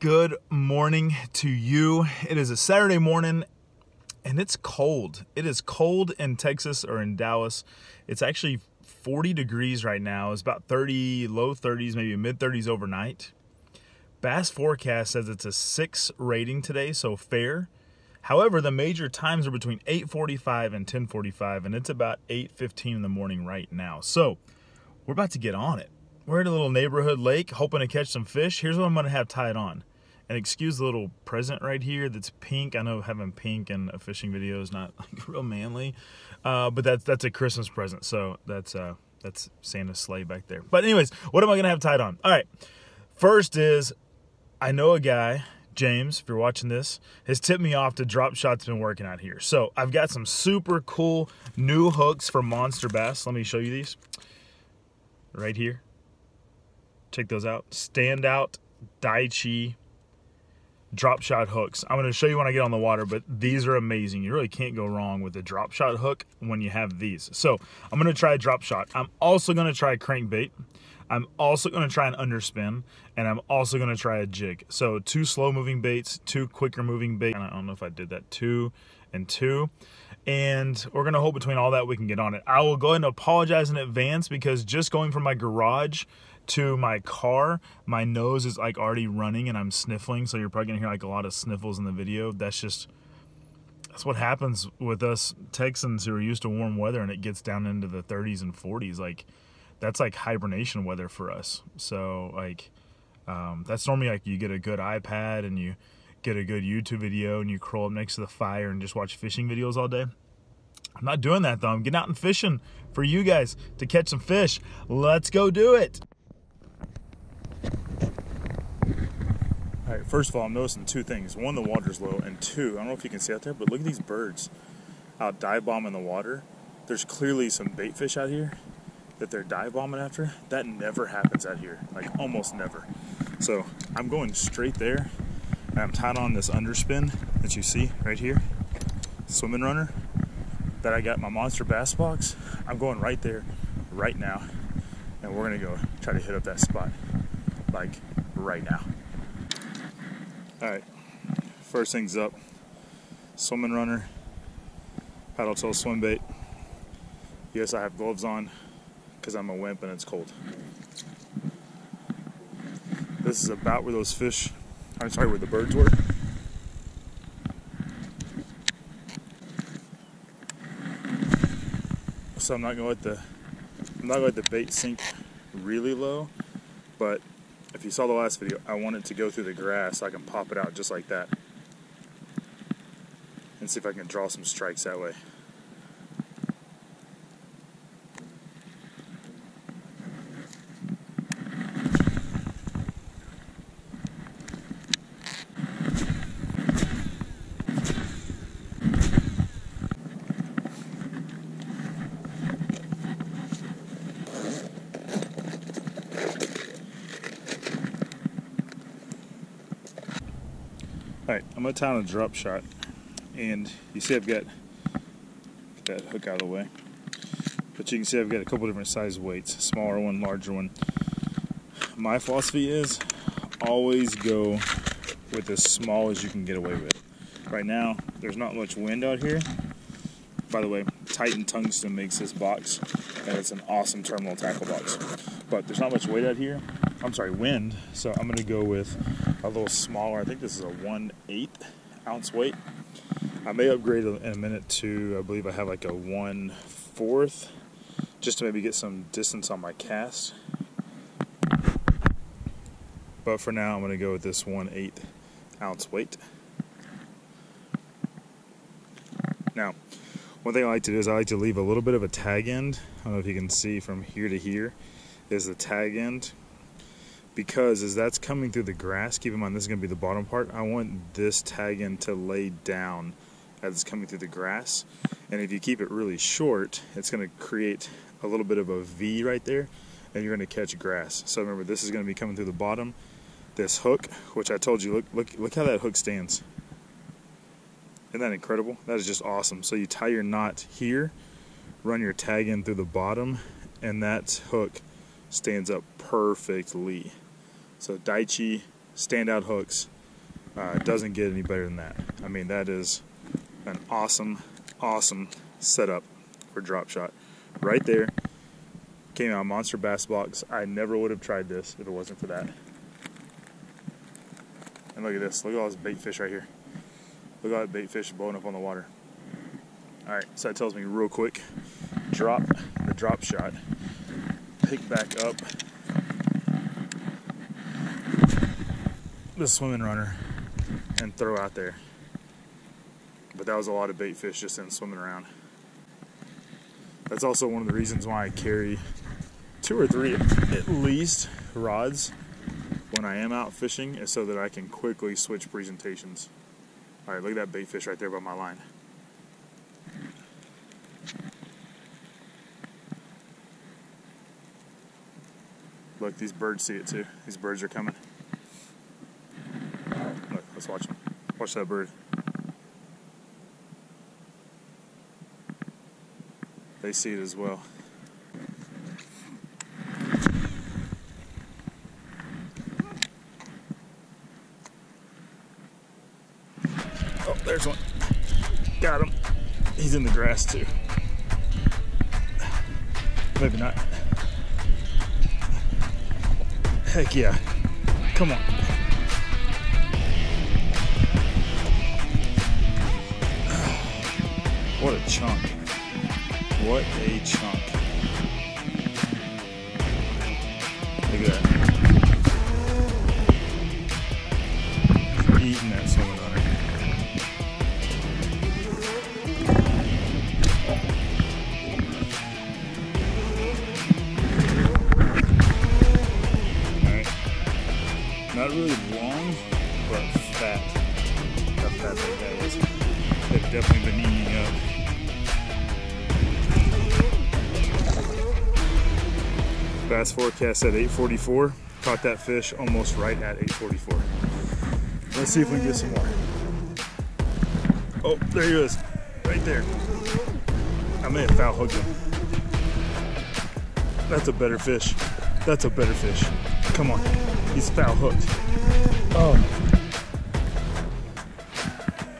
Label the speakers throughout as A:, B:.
A: Good morning to you. It is a Saturday morning and it's cold. It is cold in Texas or in Dallas. It's actually 40 degrees right now. It's about 30, low 30s, maybe mid 30s overnight. Bass forecast says it's a 6 rating today, so fair. However, the major times are between 8:45 and 10:45, and it's about 8:15 in the morning right now. So we're about to get on it. We're at a little neighborhood lake, hoping to catch some fish. Here's what I'm gonna have tied on. And excuse the little present right here that's pink. I know having pink in a fishing video is not like real manly, but that's a Christmas present. So that's Santa's sleigh back there. But anyways, what am I gonna have tied on? All right, first is I know a guy, James, if you're watching this, has tipped me off to Drop Shot's been working out here. So I've got some super cool new hooks for Monster Bass. Let me show you these right here. Check those out. Standout Daichi Drop Shot hooks. I'm going to show you when I get on the water, but these are amazing. You really can't go wrong with a Drop Shot hook when you have these. So I'm going to try Drop Shot. I'm also going to try crankbait. I'm also going to try an underspin, and I'm also going to try a jig. So 2 slow moving baits, 2 quicker moving baits. I don't know if I did that, 2 and 2. And we're going to hope between all that we can get on it. I will go ahead and apologize in advance because just going from my garage to my car, my nose is like already running and I'm sniffling, so you're probably gonna hear like a lot of sniffles in the video. That's what happens with us Texans who are used to warm weather, and it gets down into the 30s and 40s. Like that's like hibernation weather for us. So like that's normally like you get a good iPad and you get a good YouTube video and you curl up next to the fire and just watch fishing videos all day. I'm not doing that though. I'm getting out and fishing for you guys to catch some fish. Let's go do it. All right, first of all, I'm noticing 2 things. 1, the water's low, and 2, I don't know if you can see out there, but look at these birds out dive bombing the water. There's clearly some bait fish out here that they're dive bombing after. That never happens out here, like almost never. So I'm going straight there, and I'm tied on this underspin that you see right here, swimming runner, that I got in my Monster Bass box. I'm going right there, right now, and we're gonna go try to hit up that spot, like right now. Alright, first things up, swimming runner, paddle tail swim bait. Yes, I have gloves on because I'm a wimp and it's cold. This is about where those fish, I'm sorry, where the birds were. So I'm not gonna let the bait sink really low, but if you saw the last video, I want it to go through the grass so I can pop it out just like that. And see if I can draw some strikes that way. Alright, I'm going to tie on a Drop Shot, and you see I've got, get that hook out of the way, but you can see I've got a couple different size weights, smaller one, larger one. My philosophy is always go with as small as you can get away with. Right now, there's not much wind out here. By the way, Titan Tungsten makes this box, and it's an awesome terminal tackle box. But there's not much weight out here. Wind, so I'm going to go with a little smaller. I think this is a 1/8 ounce weight. I may upgrade in a minute to, I believe I have like a 1/4, just to maybe get some distance on my cast. But for now, I'm going to go with this 1/8 ounce weight. Now, one thing I like to do is I like to leave a little bit of a tag end. I don't know if you can see from here to here is the tag end. Because as that's coming through the grass, keep in mind this is going to be the bottom part, I want this tag end to lay down as it's coming through the grass. And if you keep it really short, it's going to create a little bit of a V right there, and you're going to catch grass. So remember, this is going to be coming through the bottom. This hook, which I told you, look how that hook stands. Isn't that incredible? That is just awesome. So you tie your knot here, run your tag in through the bottom, and that hook stands up perfectly. So Daichi standout hooks, It doesn't get any better than that. I mean, that is an awesome, awesome setup for drop shot. Right there, came out Monster Bass Box. I never would have tried this if it wasn't for that. And look at this. Look at all this bait fish right here. Look at all that bait fish blowing up on the water. Alright, so that tells me real quick, drop the drop shot, pick back up the swimming runner, and throw out there. But that was a lot of bait fish just in swimming around. That's also one of the reasons why I carry 2 or 3 at least rods when I am out fishing, is so that I can quickly switch presentations. Alright, look at that bait fish right there by my line. Look, these birds see it too. These birds are coming. Look, let's watch them. Watch that bird. They see it as well. Oh, there's one. Got him. He's in the grass too. Maybe not. Heck yeah. Come on. What a chunk. What a chunk. Look at that. Eating that swimming runner. Alright. Not really long, but fat. How fat that guy is. They've definitely been eating up. Bass forecast at 8:44. Caught that fish almost right at 8:44. Let's see if we can get some more. Oh, there he is. Right there. I may have foul hooked him. That's a better fish. That's a better fish. Come on. He's foul hooked. Oh.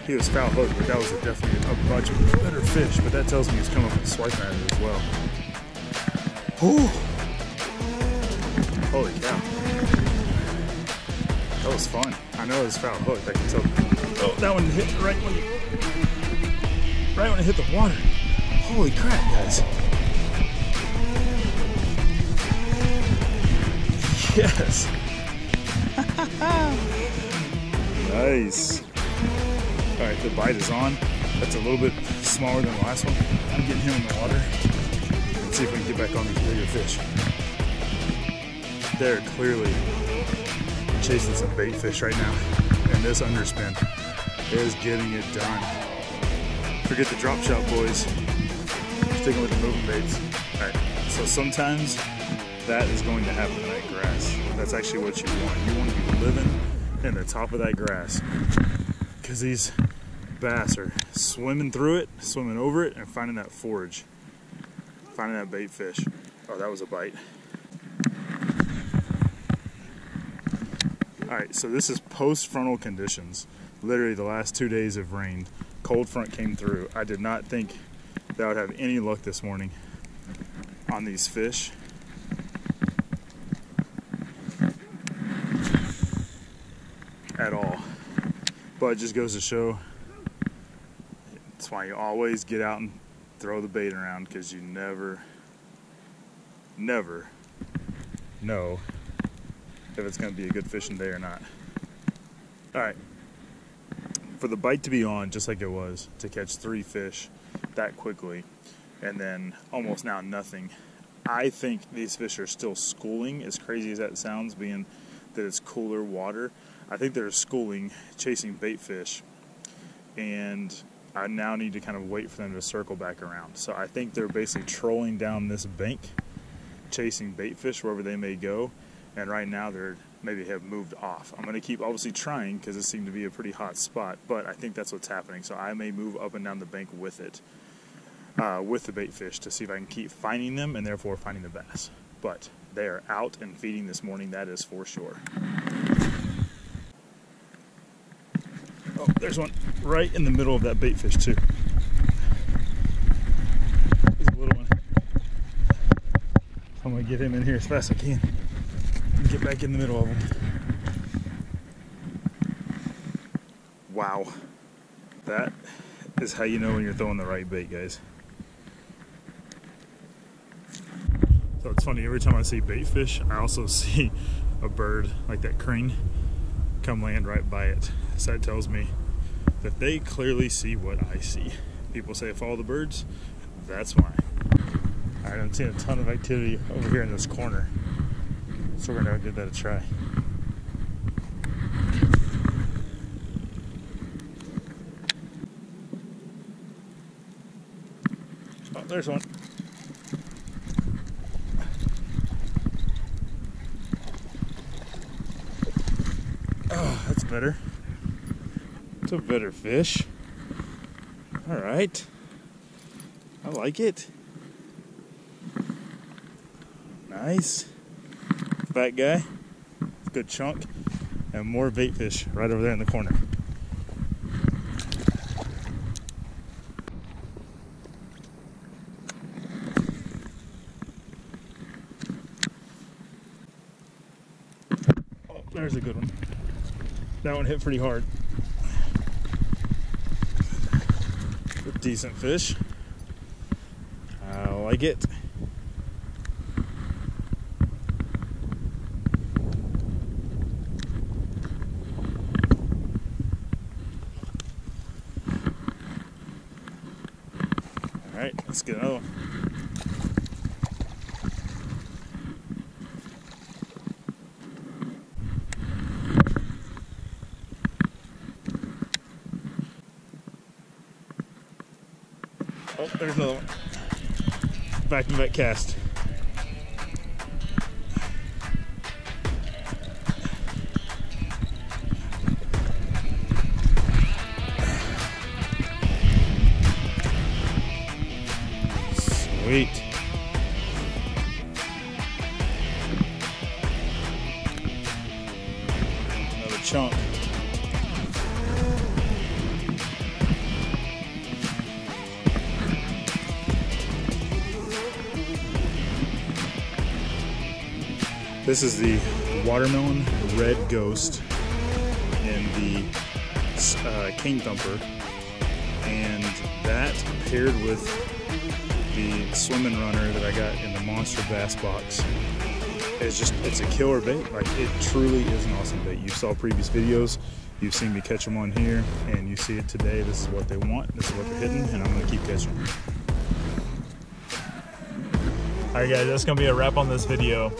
A: He was foul hooked, but that was definitely a much better fish. But that tells me he's coming up and swiping at it as well. Whew. Holy cow. That was fun. I know it was foul hooked, I can tell. Oh, that one hit right when it hit the water. Holy crap, guys. Yes. Nice. Alright, the bite is on. That's a little bit smaller than the last one. I'm getting him in the water. Let's see if we can get back on these bigger fish. They're clearly chasing some bait fish right now, and this underspin is getting it done. Forget the drop shot, boys. Sticking with the moving baits. Alright, so sometimes that is going to happen in that grass. That's actually what you want. You want to be living in the top of that grass, because these bass are swimming through it, swimming over it, and finding that forage, finding that bait fish. Oh, that was a bite. Alright, so this is post-frontal conditions. Literally the last 2 days have rained. Cold front came through. I did not think that I would have any luck this morning on these fish. At all. But it just goes to show, that's why you always get out and throw the bait around, because you never know if it's going to be a good fishing day or not. Alright, for the bite to be on just like it was, to catch 3 fish that quickly, and then almost now nothing, I think these fish are still schooling, as crazy as that sounds, being that it's cooler water. I think they're schooling, chasing bait fish, and I now need to kind of wait for them to circle back around. So I think they're basically trolling down this bank, chasing bait fish wherever they may go, and right now they're maybe have moved off. I'm going to keep obviously trying, because it seemed to be a pretty hot spot, but I think that's what's happening. So I may move up and down the bank with it, with the bait fish, to see if I can keep finding them and therefore finding the bass. But they are out and feeding this morning, that is for sure. Oh, there's one right in the middle of that bait fish too. He's a little one. I'm gonna get him in here as fast as I can and get back in the middle of him. Wow. That is how you know when you're throwing the right bait, guys. So it's funny, every time I see bait fish, I also see a bird like that crane come land right by it. So that tells me that they clearly see what I see. People say follow the birds, that's why. Alright, I'm seeing a ton of activity over here in this corner, so we're gonna give that a try. Oh, there's one. Oh, that's better. It's a better fish. All right. I like it. Nice. Fat guy. Good chunk. And more bait fish right over there in the corner. Oh, there's a good one. That one hit pretty hard. A decent fish. I like it. All right, let's get another one. Oh, there's another one. Back-to-back cast. Sweet. Another chunk. This is the watermelon red ghost in the King Thumper, and that paired with the swimming runner that I got in the Monster Bass box is just, it's a killer bait. Like, it truly is an awesome bait. You saw previous videos, you've seen me catch them on here, and you see it today. This is what they want, this is what they're hitting, and I'm gonna keep catching them. All right guys, that's gonna be a wrap on this video.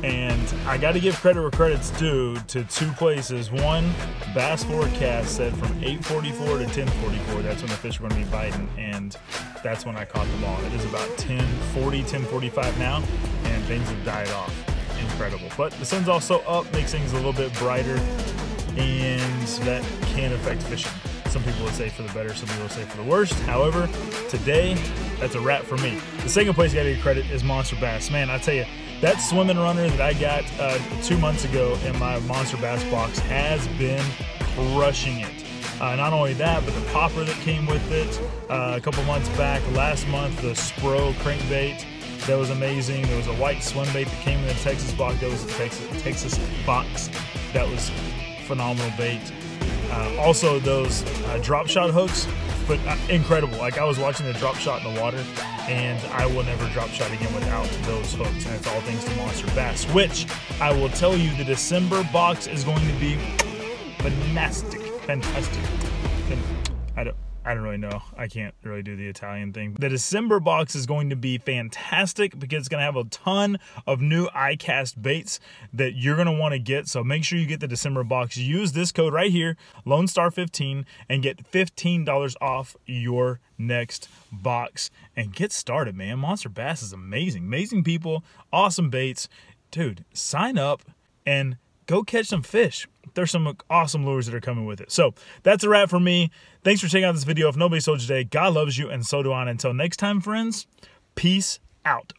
A: And I got to give credit where credit's due to two places. One, Bass Forecast said from 8:44 to 10:44, that's when the fish are going to be biting, and that's when I caught them all. It is about 10:40, 10:45 now, and things have died off. Incredible. But the sun's also up, makes things a little bit brighter, and that can affect fishing. Some people would say for the better, some people would say for the worst. However, today, that's a wrap for me. The second place you got to give credit is Monster Bass. Man, I tell you, that swimming runner that I got 2 months ago in my Monster Bass box has been crushing it. Not only that, but the popper that came with it a couple months back. Last month, the Spro crankbait, that was amazing. There was a white swim bait that came in the Texas box. That was a Texas box. That was phenomenal bait. Also, those drop shot hooks, but incredible. Like, I was watching the drop shot in the water, and I will never drop shot again without those hooks. And it's all thanks to Monster Bass, which I will tell you, the December box is going to be fantastic. I don't really know. I can't really do the Italian thing. The December box is going to be fantastic because it's going to have a ton of new iCast baits that you're going to want to get. So make sure you get the December box. Use this code right here, LoneStar15, and get $15 off your next box. And get started, man. Monster Bass is amazing. Amazing people, awesome baits. Dude, sign up and go catch some fish. There's some awesome lures that are coming with it. So that's a wrap for me. Thanks for checking out this video. If nobody told you today, God loves you, and so do I. And until next time, friends, peace out.